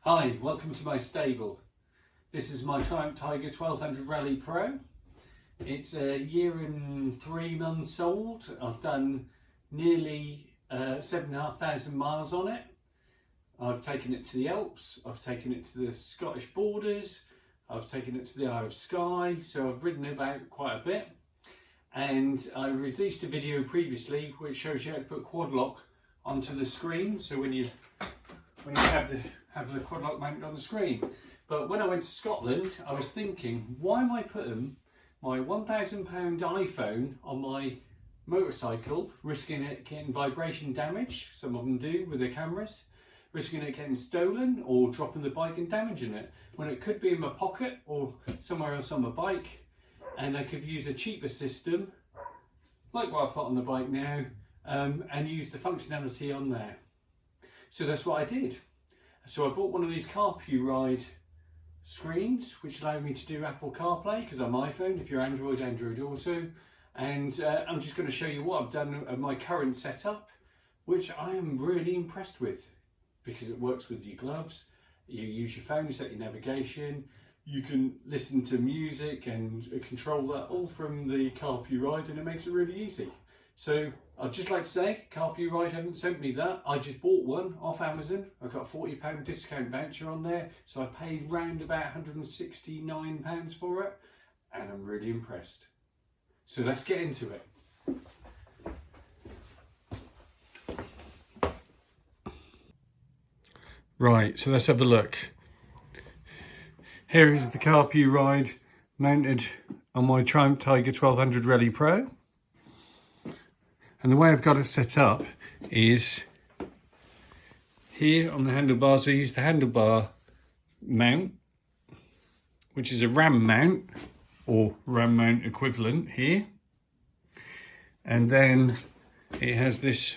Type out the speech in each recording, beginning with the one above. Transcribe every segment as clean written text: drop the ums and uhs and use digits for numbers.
Hi, welcome to my stable. This is my Triumph Tiger 1200 Rally Pro. It's a year and 3 months old. I've done nearly 7,500 miles on it. I've taken it to the Alps, I've taken it to the Scottish borders, I've taken it to the Isle of Skye, so I've ridden it about quite a bit. And I released a video previously which shows you how to put quad lock onto the screen, so when you have the quad lock mounted on the screen. But when I went to Scotland, I was thinking, why am I putting my £1,000 iPhone on my motorcycle, risking it getting vibration damage, some of them do with their cameras, risking it getting stolen or dropping the bike and damaging it, when it could be in my pocket or somewhere else on my bike, and I could use a cheaper system, like what I've got on the bike now, and use the functionality on there. So that's what I did. So I bought one of these Carpuride screens, which allowed me to do Apple CarPlay, because I'm iPhone. If you're Android, Android Auto. And I'm just going to show you what I've done at my current setup, which I am really impressed with, because it works with your gloves. You use your phone to set your navigation. You can listen to music and control that all from the Carpuride, and it makes it really easy. So I'd just like to say, Carpuride haven't sent me that. I just bought one off Amazon. I got a £40 discount voucher on there, so I paid round about £169 for it, and I'm really impressed. So let's get into it. Right, so let's have a look. Here is the Carpuride mounted on my Triumph Tiger 1200 Rally Pro. And the way I've got it set up is here on the handlebars. I use the handlebar mount, which is a ram mount or ram mount equivalent here. And then it has this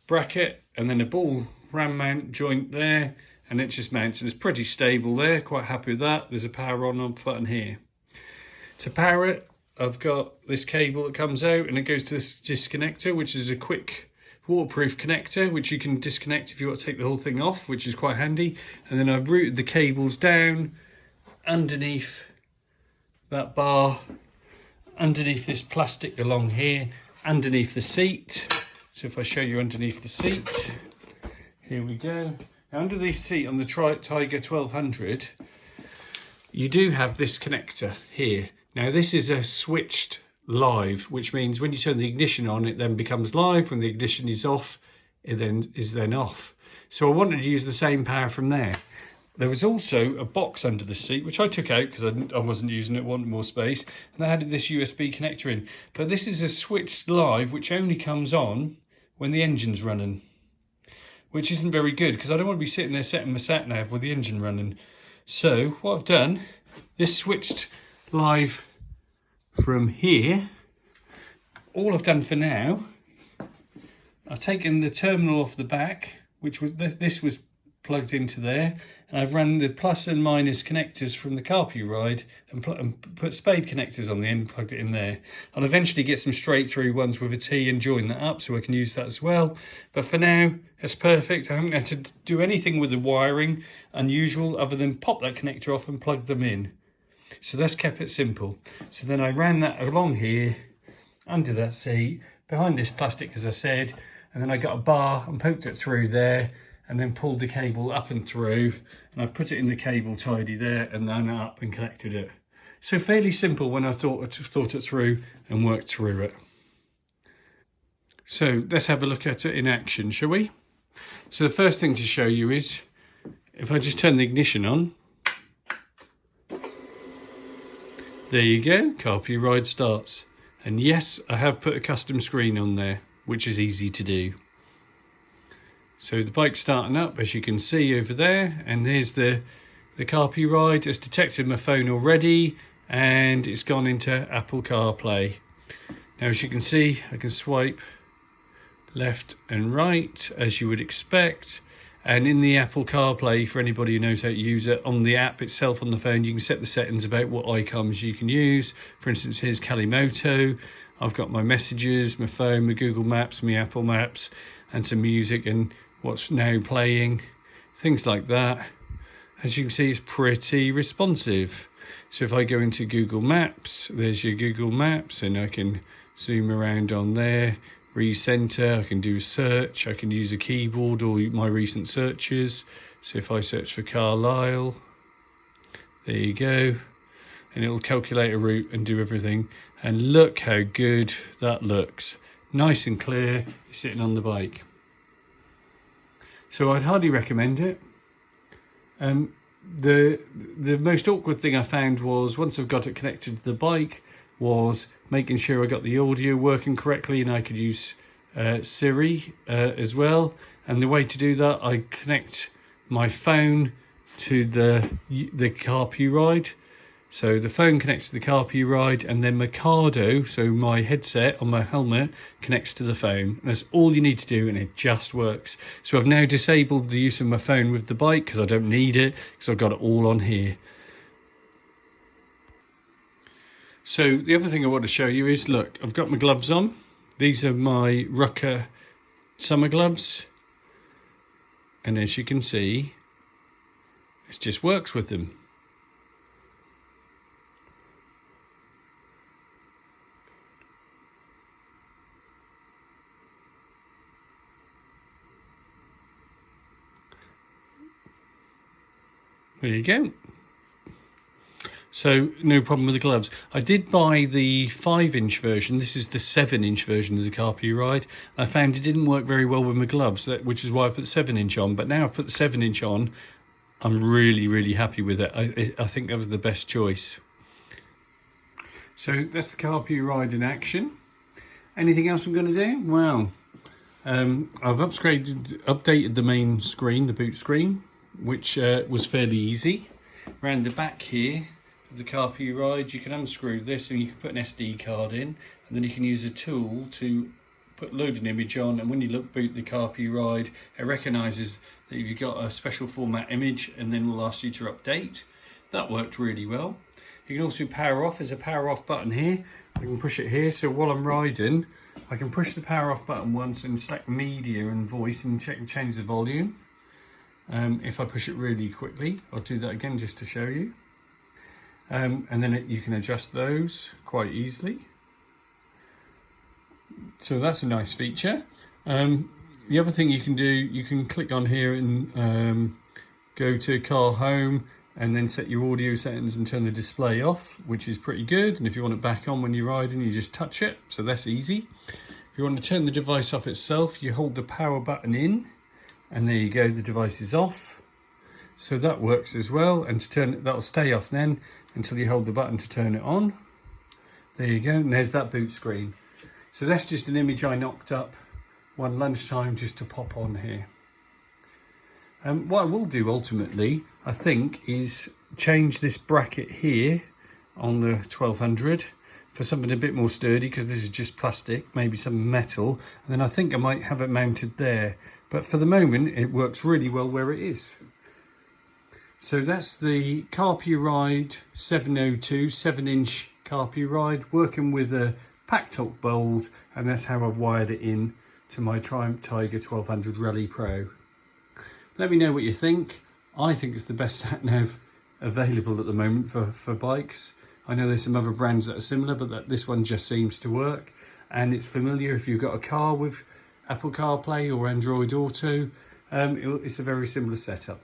bracket and then a ball ram mount joint there, and it just mounts, and it's pretty stable there. Quite happy with that. There's a power on off button here. To power it, I've got this cable that comes out and it goes to this disconnector, which is a quick waterproof connector, which you can disconnect if you want to take the whole thing off, which is quite handy. And then I've routed the cables down underneath that bar, underneath this plastic along here, underneath the seat. So if I show you underneath the seat, here we go. Now underneath the seat on the Tiger 1200, you do have this connector here. Now this is a switched live, which means when you turn the ignition on, it then becomes live. When the ignition is off, it then is off. So I wanted to use the same power from there. There was also a box under the seat, which I took out because I wasn't using it, wanted more space, and I had this USB connector in. But this is a switched live, which only comes on when the engine's running, which isn't very good because I don't want to be sitting there setting my sat nav with the engine running. So what I've done, this switched live from here, all I've done for now, I've taken the terminal off the back, which was this was plugged into there, and I've run the plus and minus connectors from the Carpuride and put spade connectors on the end, plugged it in there. I'll eventually get some straight through ones with a T and join that up so I can use that as well, but for now it's perfect. I haven't had to do anything with the wiring unusual other than pop that connector off and plug them in. So that's kept it simple. So then I ran that along here, under that seat, behind this plastic as I said, and then I got a bar and poked it through there, and then pulled the cable up and through, and I've put it in the cable tidy there, and then up and connected it. So fairly simple when I thought it through and worked through it. So let's have a look at it in action, shall we? So the first thing to show you is, if I just turn the ignition on, there you go, Carpuride starts. And yes, I have put a custom screen on there, which is easy to do. So the bike's starting up, as you can see over there, and there's the Carpuride. It's detected my phone already, and it's gone into Apple CarPlay. Now, as you can see, I can swipe left and right, as you would expect. And in the Apple CarPlay, for anybody who knows how to use it, on the app itself on the phone, you can set the settings about what icons you can use. For instance, here's Kalimoto. I've got my messages, my phone, my Google Maps, my Apple Maps, and some music and what's now playing. things like that. As you can see, it's pretty responsive. So if I go into Google Maps, there's your Google Maps, and I can zoom around on there, recenter, I can do a search, I can use a keyboard or my recent searches. So if I search for Carlisle, there you go, and it'll calculate a route and do everything. And look how good that looks. Nice and clear, you're sitting on the bike. So I'd highly recommend it. The most awkward thing I found was, once I've got it connected to the bike, was making sure I got the audio working correctly, and I could use Siri as well. And the way to do that, I connect my phone to the Carpuride. So the phone connects to the Carpuride, and then Mikado, so my headset on my helmet, connects to the phone. And that's all you need to do, and it just works. So I've now disabled the use of my phone with the bike because I don't need it, because I've got it all on here. So the other thing I want to show you is, look, I've got my gloves on. These are my Rucker summer gloves. And as you can see, it just works with them. There you go. So no problem with the gloves. I did buy the 5-inch version. This is the 7-inch version of the Carpuride. I found it didn't work very well with my gloves, which is why I put the 7-inch on. But now I've put the 7-inch on, I'm really, really happy with it. I think that was the best choice. So that's the Carpuride in action. Anything else I'm going to do? Well, I've updated the main screen, the boot screen, which was fairly easy. Around the back here of the Carpuride, you can unscrew this and you can put an SD card in, and then you can use a tool to load an image on, and when you boot the Carpuride, it recognises that you've got a special format image, and then will ask you to update. That worked really well. You can also power off. There's a power off button here. I can push it here, so while I'm riding, I can push the power off button once and select media and voice and change the volume. If I push it really quickly, I'll do that again just to show you. And then you can adjust those quite easily. So that's a nice feature. The other thing you can do, you can click on here and go to car home, and then set your audio settings and turn the display off, which is pretty good. And if you want it back on when you're riding, you just touch it, so that's easy. If you want to turn the device off itself, you hold the power button in, and there you go, the device is off. So that works as well, and to turn it, that'll stay off then until you hold the button to turn it on. There you go, and there's that boot screen. So that's just an image I knocked up one lunchtime just to pop on here. What I will do ultimately, I think, is change this bracket here on the 1200 for something a bit more sturdy, because this is just plastic, maybe some metal, and then I think I might have it mounted there. But for the moment, it works really well where it is. So that's the Carpuride 702, 7-inch Carpuride, working with a Pack-Talk Bold, and that's how I've wired it in to my Triumph Tiger 1200 Rally Pro. Let me know what you think. I think it's the best sat-nav available at the moment for bikes. I know there's some other brands that are similar, but this one just seems to work. And it's familiar if you've got a car with Apple CarPlay or Android Auto. It's a very similar setup.